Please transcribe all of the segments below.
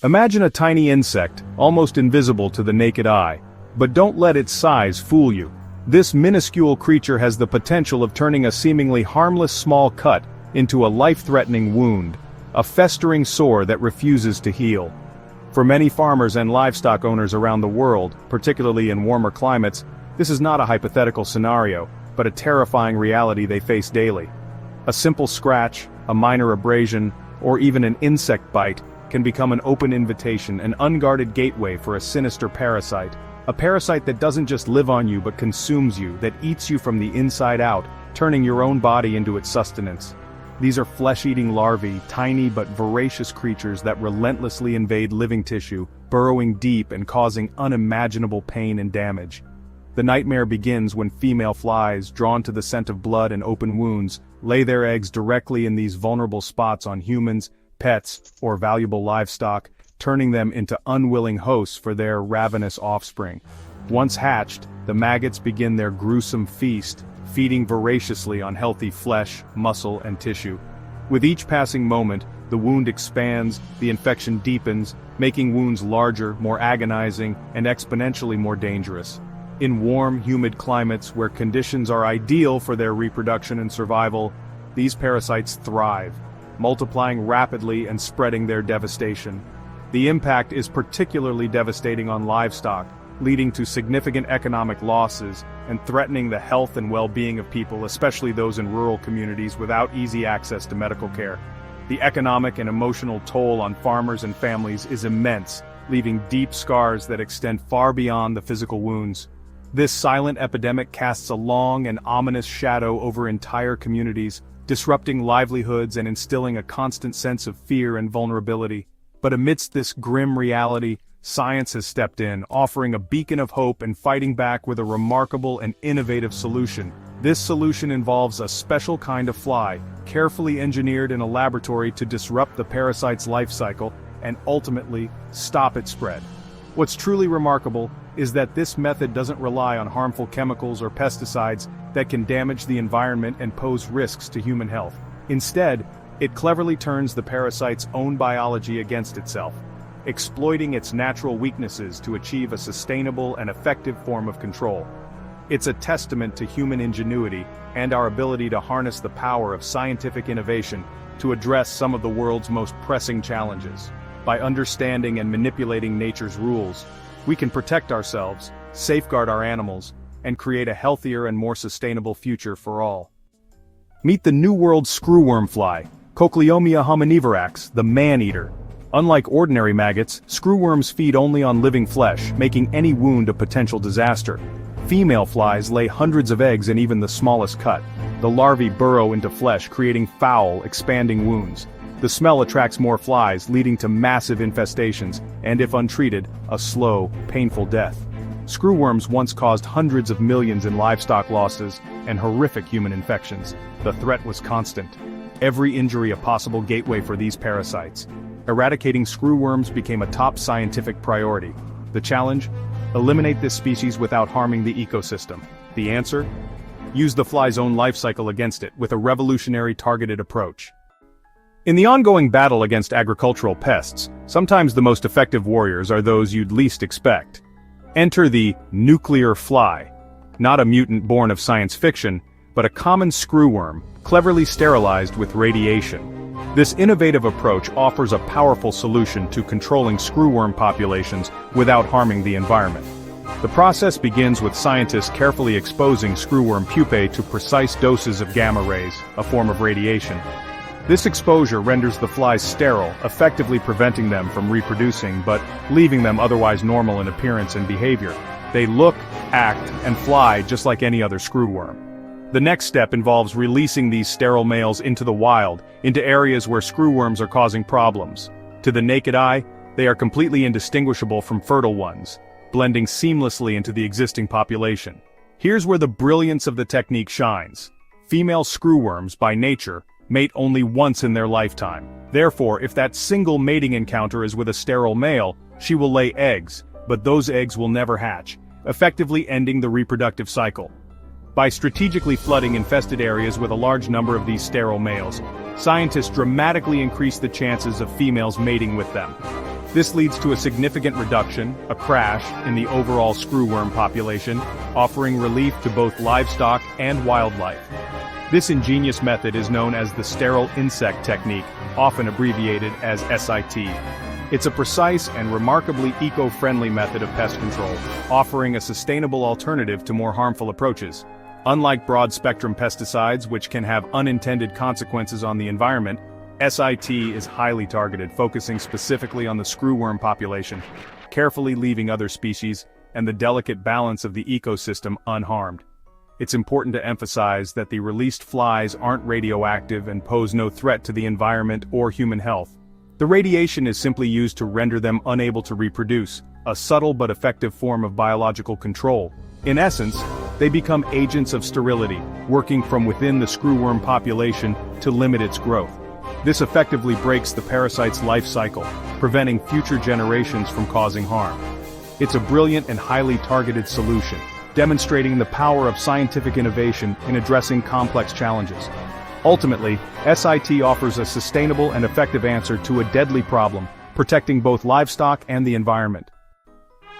Imagine a tiny insect, almost invisible to the naked eye. But don't let its size fool you. This minuscule creature has the potential of turning a seemingly harmless small cut into a life-threatening wound, a festering sore that refuses to heal. For many farmers and livestock owners around the world, particularly in warmer climates, this is not a hypothetical scenario, but a terrifying reality they face daily. A simple scratch, a minor abrasion, or even an insect bite can become an open invitation, an unguarded gateway for a sinister parasite. A parasite that doesn't just live on you but consumes you, that eats you from the inside out, turning your own body into its sustenance. These are flesh-eating larvae, tiny but voracious creatures that relentlessly invade living tissue, burrowing deep and causing unimaginable pain and damage. The nightmare begins when female flies, drawn to the scent of blood and open wounds, lay their eggs directly in these vulnerable spots on humans, pets, or valuable livestock, turning them into unwilling hosts for their ravenous offspring. Once hatched, the maggots begin their gruesome feast, feeding voraciously on healthy flesh, muscle, and tissue. With each passing moment, the wound expands, the infection deepens, making wounds larger, more agonizing, and exponentially more dangerous. In warm, humid climates where conditions are ideal for their reproduction and survival, these parasites thrive, multiplying rapidly and spreading their devastation. The impact is particularly devastating on livestock, leading to significant economic losses and threatening the health and well-being of people, especially those in rural communities without easy access to medical care. The economic and emotional toll on farmers and families is immense, leaving deep scars that extend far beyond the physical wounds. This silent epidemic casts a long and ominous shadow over entire communities, disrupting livelihoods and instilling a constant sense of fear and vulnerability. But amidst this grim reality, science has stepped in, offering a beacon of hope and fighting back with a remarkable and innovative solution. This solution involves a special kind of fly, carefully engineered in a laboratory to disrupt the parasite's life cycle and ultimately stop its spread. What's truly remarkable is that this method doesn't rely on harmful chemicals or pesticides that can damage the environment and pose risks to human health. Instead, it cleverly turns the parasite's own biology against itself, exploiting its natural weaknesses to achieve a sustainable and effective form of control. It's a testament to human ingenuity and our ability to harness the power of scientific innovation to address some of the world's most pressing challenges. By understanding and manipulating nature's rules, we can protect ourselves, safeguard our animals, and create a healthier and more sustainable future for all. Meet the New World screwworm fly, Cochleomia hominivirax, the man-eater. Unlike ordinary maggots, screwworms feed only on living flesh, making any wound a potential disaster. Female flies lay hundreds of eggs in even the smallest cut. The larvae burrow into flesh, creating foul, expanding wounds. The smell attracts more flies, leading to massive infestations, and if untreated, a slow, painful death. Screwworms once caused hundreds of millions in livestock losses and horrific human infections. The threat was constant. Every injury a possible gateway for these parasites. Eradicating screwworms became a top scientific priority. The challenge? Eliminate this species without harming the ecosystem. The answer? Use the fly's own life cycle against it with a revolutionary targeted approach. In the ongoing battle against agricultural pests, sometimes the most effective warriors are those you'd least expect. Enter the nuclear fly. Not a mutant born of science fiction, but a common screwworm, cleverly sterilized with radiation. This innovative approach offers a powerful solution to controlling screwworm populations without harming the environment. The process begins with scientists carefully exposing screwworm pupae to precise doses of gamma rays, a form of radiation. This exposure renders the flies sterile, effectively preventing them from reproducing but leaving them otherwise normal in appearance and behavior. They look, act, and fly just like any other screwworm. The next step involves releasing these sterile males into the wild, into areas where screwworms are causing problems. To the naked eye, they are completely indistinguishable from fertile ones, blending seamlessly into the existing population. Here's where the brilliance of the technique shines. Female screwworms, by nature, mate only once in their lifetime. Therefore, if that single mating encounter is with a sterile male, she will lay eggs, but those eggs will never hatch, effectively ending the reproductive cycle. By strategically flooding infested areas with a large number of these sterile males, scientists dramatically increase the chances of females mating with them. This leads to a significant reduction, a crash, in the overall screwworm population, offering relief to both livestock and wildlife. This ingenious method is known as the sterile insect technique, often abbreviated as SIT. It's a precise and remarkably eco-friendly method of pest control, offering a sustainable alternative to more harmful approaches. Unlike broad-spectrum pesticides, which can have unintended consequences on the environment, SIT is highly targeted, focusing specifically on the screwworm population, carefully leaving other species and the delicate balance of the ecosystem unharmed. It's important to emphasize that the released flies aren't radioactive and pose no threat to the environment or human health. The radiation is simply used to render them unable to reproduce, a subtle but effective form of biological control. In essence, they become agents of sterility, working from within the screwworm population to limit its growth. This effectively breaks the parasite's life cycle, preventing future generations from causing harm. It's a brilliant and highly targeted solution, demonstrating the power of scientific innovation in addressing complex challenges. Ultimately, SIT offers a sustainable and effective answer to a deadly problem, protecting both livestock and the environment.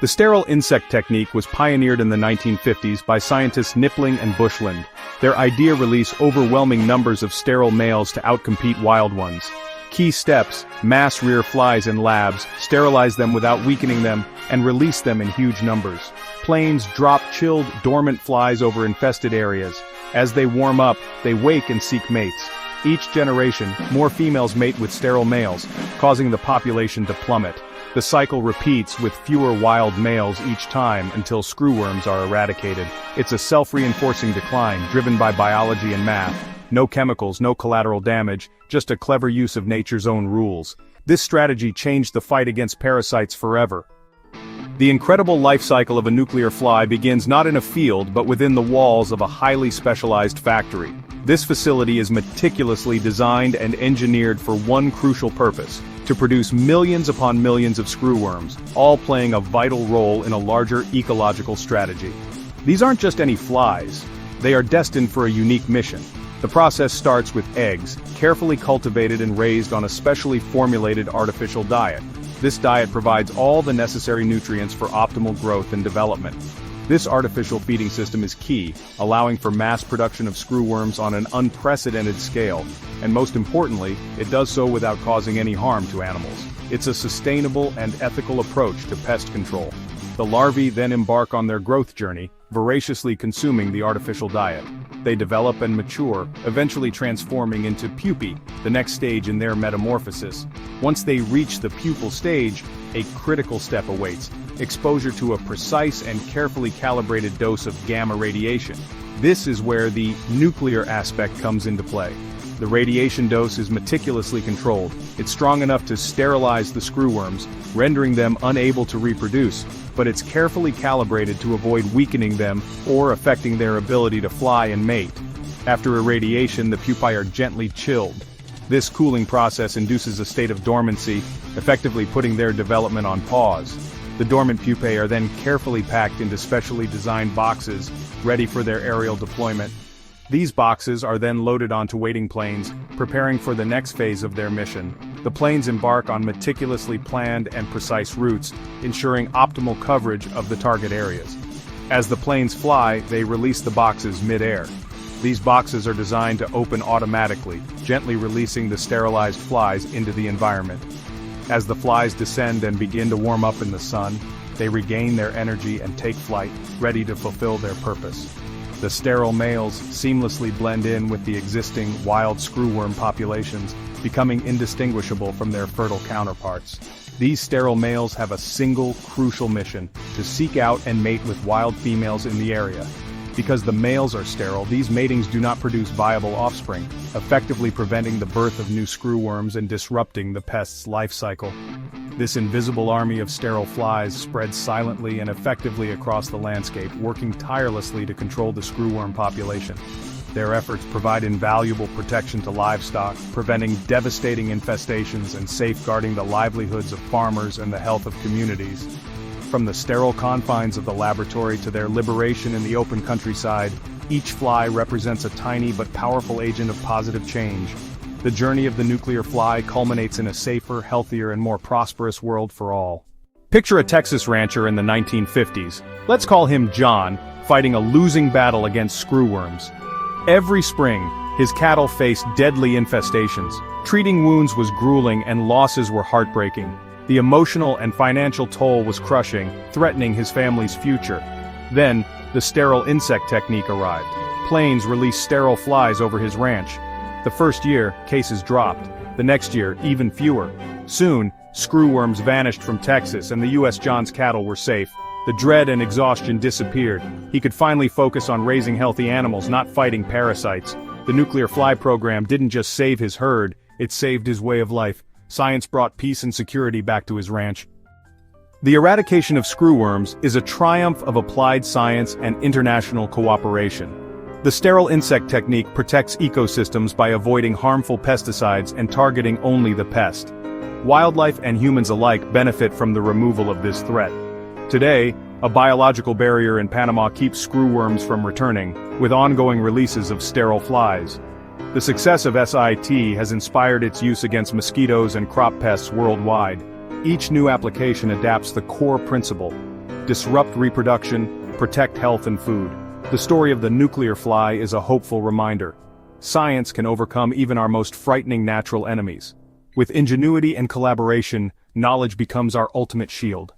The sterile insect technique was pioneered in the 1950s by scientists Knipling and Bushland. Their idea released overwhelming numbers of sterile males to outcompete wild ones. Key steps: mass rear flies in labs, sterilize them without weakening them, and release them in huge numbers. Planes drop chilled, dormant flies over infested areas. As they warm up, they wake and seek mates. Each generation, more females mate with sterile males, causing the population to plummet. The cycle repeats with fewer wild males each time until screwworms are eradicated. It's a self-reinforcing decline driven by biology and math. No chemicals, no collateral damage, just a clever use of nature's own rules. This strategy changed the fight against parasites forever. The incredible life cycle of a nuclear fly begins not in a field but within the walls of a highly specialized factory. This facility is meticulously designed and engineered for one crucial purpose: to produce millions upon millions of screwworms, all playing a vital role in a larger ecological strategy. These aren't just any flies. They are destined for a unique mission. The process starts with eggs, carefully cultivated and raised on a specially formulated artificial diet. This diet provides all the necessary nutrients for optimal growth and development. This artificial feeding system is key, allowing for mass production of screwworms on an unprecedented scale, and most importantly, it does so without causing any harm to animals. It's a sustainable and ethical approach to pest control. The larvae then embark on their growth journey, voraciously consuming the artificial diet. They develop and mature, eventually transforming into pupae, the next stage in their metamorphosis. Once they reach the pupal stage, a critical step awaits: exposure to a precise and carefully calibrated dose of gamma radiation. This is where the nuclear aspect comes into play. The radiation dose is meticulously controlled. It's strong enough to sterilize the screwworms, rendering them unable to reproduce, but it's carefully calibrated to avoid weakening them or affecting their ability to fly and mate. After irradiation, the pupae are gently chilled. This cooling process induces a state of dormancy, effectively putting their development on pause. The dormant pupae are then carefully packed into specially designed boxes, ready for their aerial deployment. These boxes are then loaded onto waiting planes, preparing for the next phase of their mission. The planes embark on meticulously planned and precise routes, ensuring optimal coverage of the target areas. As the planes fly, they release the boxes mid-air. These boxes are designed to open automatically, gently releasing the sterilized flies into the environment. As the flies descend and begin to warm up in the sun, they regain their energy and take flight, ready to fulfill their purpose. The sterile males seamlessly blend in with the existing wild screwworm populations, becoming indistinguishable from their fertile counterparts. These sterile males have a single, crucial mission: to seek out and mate with wild females in the area. Because the males are sterile, these matings do not produce viable offspring, effectively preventing the birth of new screwworms and disrupting the pest's life cycle. This invisible army of sterile flies spreads silently and effectively across the landscape, working tirelessly to control the screwworm population. Their efforts provide invaluable protection to livestock, preventing devastating infestations and safeguarding the livelihoods of farmers and the health of communities. From the sterile confines of the laboratory to their liberation in the open countryside, Each fly represents a tiny but powerful agent of positive change. The journey of the nuclear fly culminates in a safer, healthier, and more prosperous world for all. Picture a Texas rancher in the 1950s. Let's call him John, fighting a losing battle against screwworms. Every spring, his cattle faced deadly infestations. Treating wounds was grueling and losses were heartbreaking. The emotional and financial toll was crushing, threatening his family's future. Then, the sterile insect technique arrived. Planes released sterile flies over his ranch. The first year, cases dropped. The next year, even fewer. Soon, screwworms vanished from Texas and the U.S. John's cattle were safe. The dread and exhaustion disappeared. He could finally focus on raising healthy animals, not fighting parasites. The nuclear fly program didn't just save his herd, it saved his way of life. Science brought peace and security back to his ranch. The eradication of screwworms is a triumph of applied science and international cooperation. The sterile insect technique protects ecosystems by avoiding harmful pesticides and targeting only the pest. Wildlife and humans alike benefit from the removal of this threat. Today, a biological barrier in Panama keeps screwworms from returning, with ongoing releases of sterile flies. The success of SIT has inspired its use against mosquitoes and crop pests worldwide. Each new application adapts the core principle: disrupt reproduction, protect health and food. The story of the nuclear fly is a hopeful reminder. Science can overcome even our most frightening natural enemies. With ingenuity and collaboration, knowledge becomes our ultimate shield.